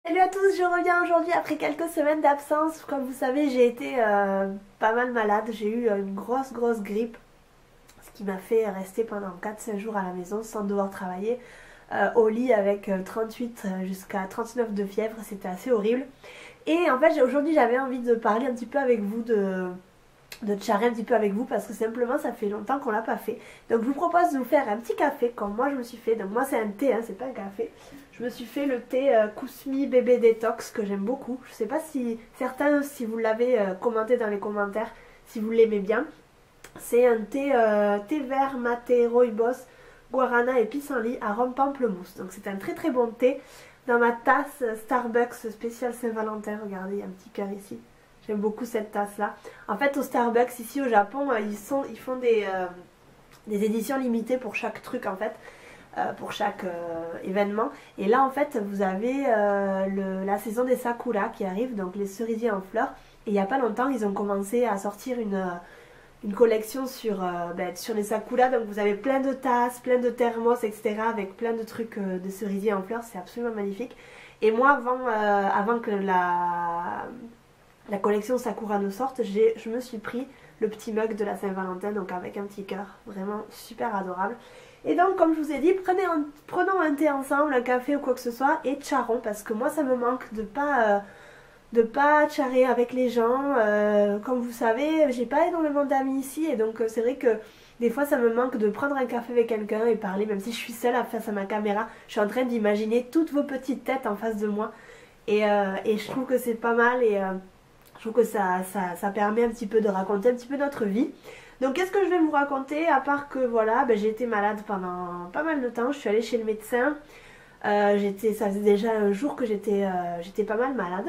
Salut à tous, je reviens aujourd'hui après quelques semaines d'absence. Comme vous savez, j'ai été pas mal malade. J'ai eu une grosse grippe, ce qui m'a fait rester pendant 4-5 jours à la maison sans devoir travailler, au lit avec 38 jusqu'à 39 de fièvre. C'était assez horrible. Et en fait, aujourd'hui, j'avais envie de parler un petit peu avec vous de charrer un petit peu avec vous parce que simplement ça fait longtemps qu'on l'a pas fait. Donc je vous propose de vous faire un petit café comme moi je me suis fait. Donc moi c'est un thé, hein, c'est pas un café. Je me suis fait le thé Kousmi bébé détox que j'aime beaucoup. Je sais pas si certains, si vous l'avez commenté dans les commentaires, si vous l'aimez bien. C'est un thé vert maté rooibos guarana et pissenlit arôme pamplemousse. Donc c'est un très bon thé. Dans ma tasse Starbucks spéciale Saint-Valentin, regardez, il y a un petit cœur ici. J'aime beaucoup cette tasse là. En fait au Starbucks ici au Japon, ils font des éditions limitées pour chaque truc en fait. Pour chaque événement. Et là en fait vous avez la saison des sakura qui arrive, donc les cerisiers en fleurs. Et il n'y a pas longtemps ils ont commencé à sortir une collection sur les sakura. Donc vous avez plein de tasses, plein de thermos, etc. avec plein de trucs de cerisiers en fleurs. C'est absolument magnifique. Et moi avant que la collection Sakura ne sorte, je me suis pris le petit mug de la Saint-Valentin, donc avec un petit cœur, vraiment super adorable. Et donc comme je vous ai dit, prenons un thé ensemble, un café ou quoi que ce soit, et charrons, parce que moi ça me manque de pas charrer avec les gens. Comme vous savez, j'ai pas énormément d'amis ici, et donc c'est vrai que des fois ça me manque de prendre un café avec quelqu'un et parler, même si je suis seule face à ma caméra, je suis en train d'imaginer toutes vos petites têtes en face de moi, et je trouve que c'est pas mal, et je trouve que ça permet un petit peu de raconter un petit peu notre vie. Donc qu'est-ce que je vais vous raconter, à part que voilà, j'ai été malade pendant pas mal de temps, je suis allée chez le médecin. Ça faisait déjà un jour que j'étais pas mal malade.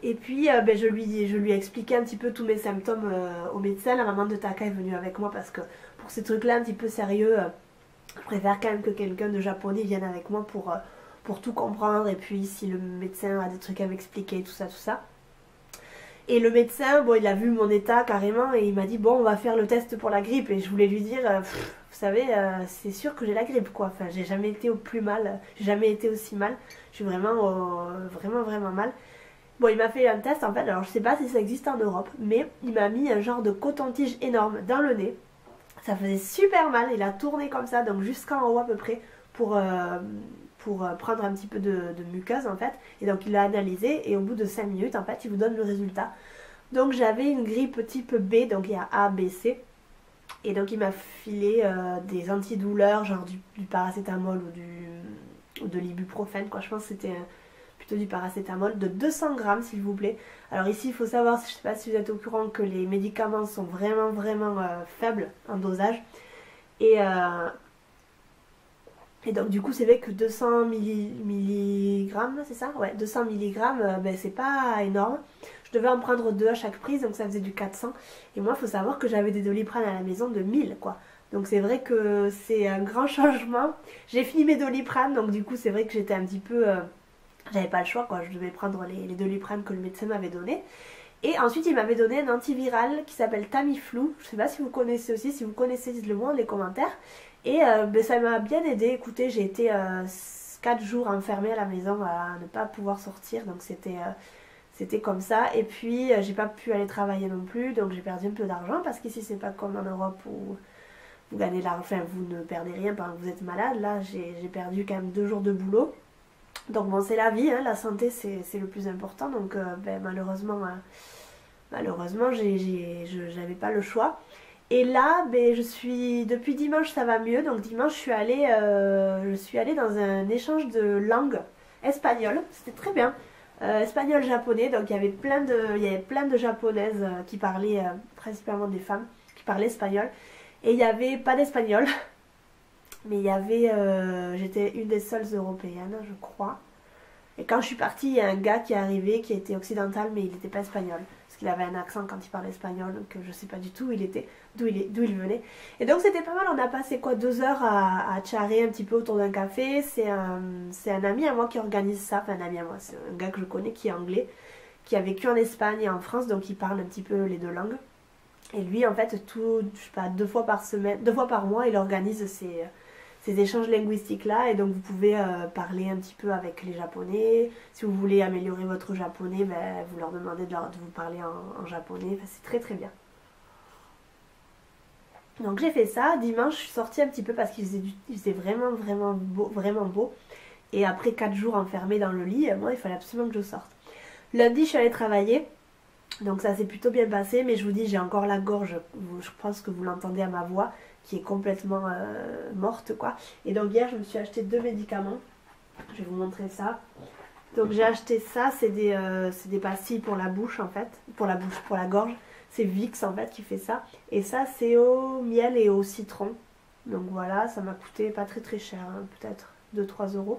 Et puis je lui ai expliqué un petit peu tous mes symptômes au médecin. La maman de Taka est venue avec moi parce que pour ces trucs-là un petit peu sérieux, je préfère quand même que quelqu'un de japonais vienne avec moi pour tout comprendre. Et puis si le médecin a des trucs à m'expliquer, tout ça, tout ça. Et le médecin, bon, il a vu mon état carrément et il m'a dit bon, on va faire le test pour la grippe. Et je voulais lui dire, vous savez, c'est sûr que j'ai la grippe quoi. Enfin, j'ai jamais été au plus mal, j'ai jamais été aussi mal. Je suis vraiment mal. Bon, il m'a fait un test en fait. Alors, je sais pas si ça existe en Europe, mais il m'a mis un genre de coton-tige énorme dans le nez. Ça faisait super mal. Il a tourné comme ça, donc jusqu'en haut à peu près, pour, euh, pour prendre un petit peu de muqueuse en fait. Et donc il l'a analysé et au bout de 5 minutes en fait il vous donne le résultat. Donc j'avais une grippe type B, donc il y a A, B, C. Et donc il m'a filé des antidouleurs, genre du paracétamol ou de l'ibuprofène quoi. Je pense que c'était plutôt du paracétamol de 200 grammes s'il vous plaît. Alors ici il faut savoir, je ne sais pas si vous êtes au courant, que les médicaments sont vraiment faibles en dosage. Et, et donc du coup c'est vrai que 200 milligrammes, c'est ça? Ouais, 200 milligrammes, c'est pas énorme. Je devais en prendre deux à chaque prise, donc ça faisait du 400. Et moi il faut savoir que j'avais des Doliprane à la maison de 1000 quoi. Donc c'est vrai que c'est un grand changement. J'ai fini mes Doliprane, donc du coup c'est vrai que j'étais un petit peu... j'avais pas le choix quoi, je devais prendre les Doliprane que le médecin m'avait donné. Et ensuite il m'avait donné un antiviral qui s'appelle Tamiflu. Je sais pas si vous connaissez aussi, si vous connaissez dites-le moi dans les commentaires. Et ça m'a bien aidé. Écoutez, j'ai été 4 jours enfermée à la maison à ne pas pouvoir sortir. Donc c'était comme ça. Et puis j'ai pas pu aller travailler non plus. Donc j'ai perdu un peu d'argent parce qu'ici c'est pas comme en Europe où vous gagnez de l'argent. Enfin vous ne perdez rien pendant que vous êtes malade. Là j'ai perdu quand même 2 jours de boulot. Donc bon c'est la vie, hein, la santé c'est le plus important. Donc malheureusement j'avais pas le choix. Et là, depuis dimanche ça va mieux. Donc dimanche je suis allée dans un échange de langue espagnole. C'était très bien. Espagnol-japonais. Donc il y avait plein de japonaises qui parlaient, principalement des femmes, qui parlaient espagnol. Et il n'y avait pas d'espagnol. Mais il y avait, j'étais une des seules européennes, je crois. Et quand je suis partie, il y a un gars qui est arrivé qui était occidental, mais il n'était pas espagnol. Parce qu'il avait un accent quand il parlait espagnol, donc je sais pas du tout où il était, d'où il venait. Et donc c'était pas mal, on a passé quoi 2 heures à charrer un petit peu autour d'un café. C'est un ami à moi qui organise ça, enfin un ami à moi, c'est un gars que je connais qui est anglais, qui a vécu en Espagne et en France, donc il parle un petit peu les deux langues. Et lui en fait, je sais pas, 2 fois par semaine, 2 fois par mois, il organise ces échanges linguistiques là, et donc vous pouvez parler un petit peu avec les Japonais. Si vous voulez améliorer votre japonais, ben, vous leur demandez de vous parler en japonais, enfin, c'est très très bien. Donc j'ai fait ça, dimanche je suis sortie un petit peu parce qu'il faisait vraiment vraiment beau. Et après 4 jours enfermée dans le lit, moi il fallait absolument que je sorte. Lundi je suis allée travailler, donc ça s'est plutôt bien passé, mais je vous dis j'ai encore la gorge, je pense que vous l'entendez à ma voix, qui est complètement morte quoi. Et donc hier je me suis acheté 2 médicaments, je vais vous montrer ça. Donc j'ai acheté ça, c'est des pastilles pour la bouche en fait, pour la gorge. C'est Vicks en fait qui fait ça. Et ça c'est au miel et au citron. Donc voilà, ça m'a coûté pas très très cher, hein, peut-être 2-3 euros.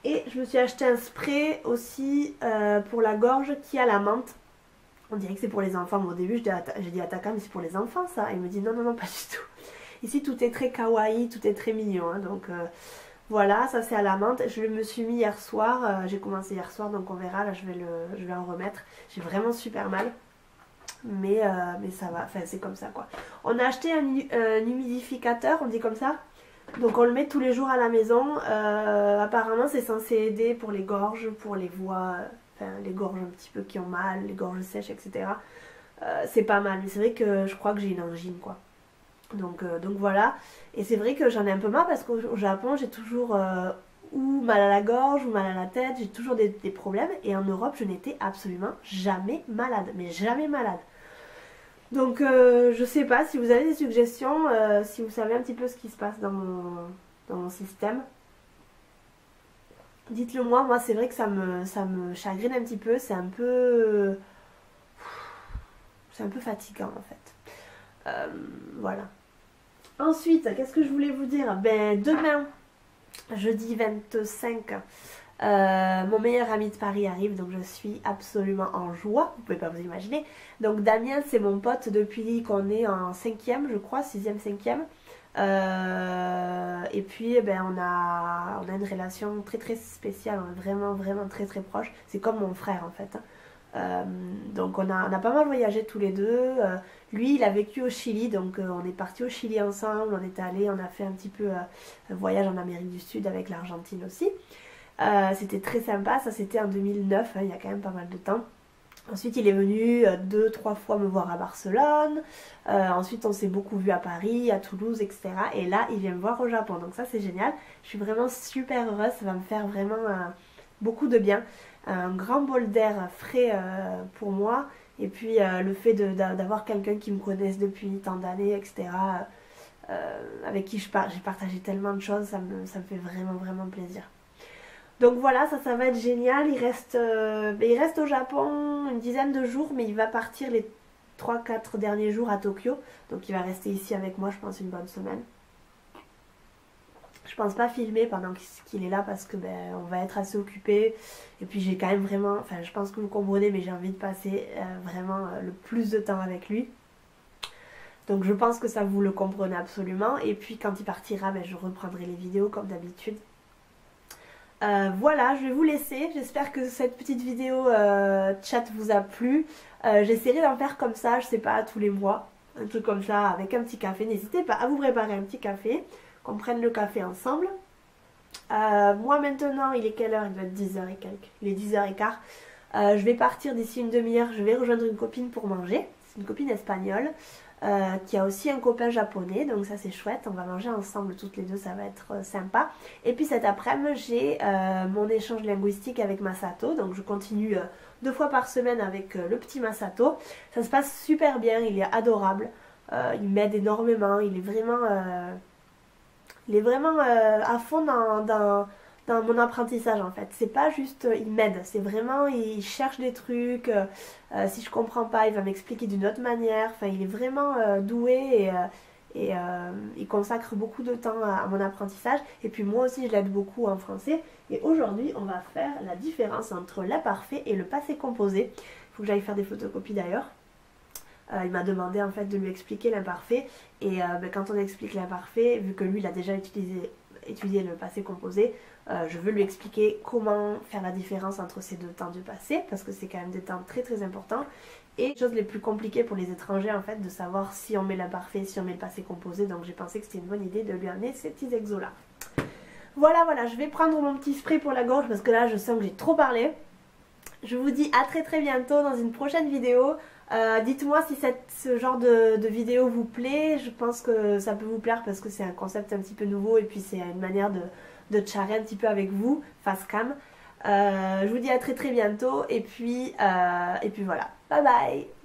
Et je me suis acheté un spray aussi pour la gorge qui a la menthe. On dirait que c'est pour les enfants. Bon, au début j'ai dit à Taka mais c'est pour les enfants ça. Et il me dit non non non pas du tout. Ici tout est très kawaii, tout est très mignon. Hein, donc voilà, ça c'est à la menthe. Je me suis mis hier soir, j'ai commencé hier soir donc on verra. Là je vais en remettre. J'ai vraiment super mal. Mais ça va, enfin c'est comme ça quoi. On a acheté un humidificateur, on dit comme ça. Donc on le met tous les jours à la maison. Apparemment c'est censé aider pour les gorges, pour les voix, enfin les gorges un petit peu qui ont mal, les gorges sèches, etc. C'est pas mal, mais c'est vrai que je crois que j'ai une angine quoi. Donc voilà. Et c'est vrai que j'en ai un peu marre parce qu'au Japon j'ai toujours ou mal à la gorge ou mal à la tête, j'ai toujours des problèmes. Et en Europe je n'étais absolument jamais malade, mais jamais malade. Donc je sais pas si vous avez des suggestions, si vous savez un petit peu ce qui se passe dans mon système. Dites-le moi, c'est vrai que ça me chagrine un petit peu, c'est un peu fatigant en fait. Voilà. Ensuite, qu'est-ce que je voulais vous dire? Ben demain, jeudi 25, mon meilleur ami de Paris arrive, donc je suis absolument en joie, vous pouvez pas vous imaginer. Donc Damien c'est mon pote depuis qu'on est en 5e je crois, 6e, 5e. Et puis eh ben, on a une relation très très spéciale, on est vraiment très très proches. C'est comme mon frère en fait. Donc on a pas mal voyagé tous les deux. Lui il a vécu au Chili, donc on est parti au Chili ensemble, on est allé, on a fait un petit peu un voyage en Amérique du Sud avec l'Argentine aussi. C'était très sympa, ça c'était en 2009, hein, il y a quand même pas mal de temps. Ensuite il est venu 2-3 fois me voir à Barcelone, ensuite on s'est beaucoup vu à Paris, à Toulouse, etc. Et là il vient me voir au Japon, donc ça c'est génial. Je suis vraiment super heureuse, ça va me faire vraiment beaucoup de bien. Un grand bol d'air frais pour moi, et puis le fait d'avoir quelqu'un qui me connaisse depuis tant d'années, etc. Avec qui j'ai partagé tellement de choses, ça me fait vraiment plaisir. Donc voilà, ça va être génial. Il reste au Japon une dizaine de jours, mais il va partir les 3-4 derniers jours à Tokyo. Donc il va rester ici avec moi, je pense, une bonne semaine. Je pense pas filmer pendant qu'il est là parce que on va être assez occupés. Et puis j'ai quand même vraiment, enfin je pense que vous comprenez, mais j'ai envie de passer vraiment le plus de temps avec lui. Donc je pense que ça vous le comprenez absolument. Et puis quand il partira, je reprendrai les vidéos comme d'habitude. Voilà, je vais vous laisser. J'espère que cette petite vidéo chat vous a plu. J'essaierai d'en faire comme ça, je sais pas, tous les mois. Un truc comme ça avec un petit café. N'hésitez pas à vous préparer un petit café, qu'on prenne le café ensemble. Moi maintenant, il est quelle heure? Il doit être 10h et quelques. Il est 10h15. Je vais partir d'ici une demi-heure. Je vais rejoindre une copine pour manger. C'est une copine espagnole. Qui a aussi un copain japonais, donc ça c'est chouette, on va manger ensemble toutes les deux, ça va être sympa. Et puis cet après-midi j'ai mon échange linguistique avec Masato, donc je continue 2 fois par semaine avec le petit Masato. Ça se passe super bien, il est adorable, il m'aide énormément, il est vraiment à fond dans mon apprentissage en fait. C'est pas juste il m'aide, c'est vraiment il cherche des trucs, si je comprends pas il va m'expliquer d'une autre manière, enfin il est vraiment doué et il consacre beaucoup de temps à mon apprentissage. Et puis moi aussi je l'aide beaucoup en français. Et aujourd'hui on va faire la différence entre l'imparfait et le passé composé. Il faut que j'aille faire des photocopies d'ailleurs. Il m'a demandé en fait de lui expliquer l'imparfait. Et quand on explique l'imparfait, vu que lui il a déjà étudié le passé composé, je veux lui expliquer comment faire la différence entre ces deux temps du passé, parce que c'est quand même des temps très très importants. Et les choses les plus compliquées pour les étrangers en fait, de savoir si on met l'imparfait, si on met le passé composé. Donc j'ai pensé que c'était une bonne idée de lui amener ces petits exos là. Voilà, je vais prendre mon petit spray pour la gorge parce que là je sens que j'ai trop parlé. Je vous dis à très bientôt dans une prochaine vidéo. Dites-moi si ce genre de vidéo vous plaît. Je pense que ça peut vous plaire parce que c'est un concept un petit peu nouveau et puis c'est une manière de charrer un petit peu avec vous, face cam. Je vous dis à très bientôt et puis voilà. Bye bye.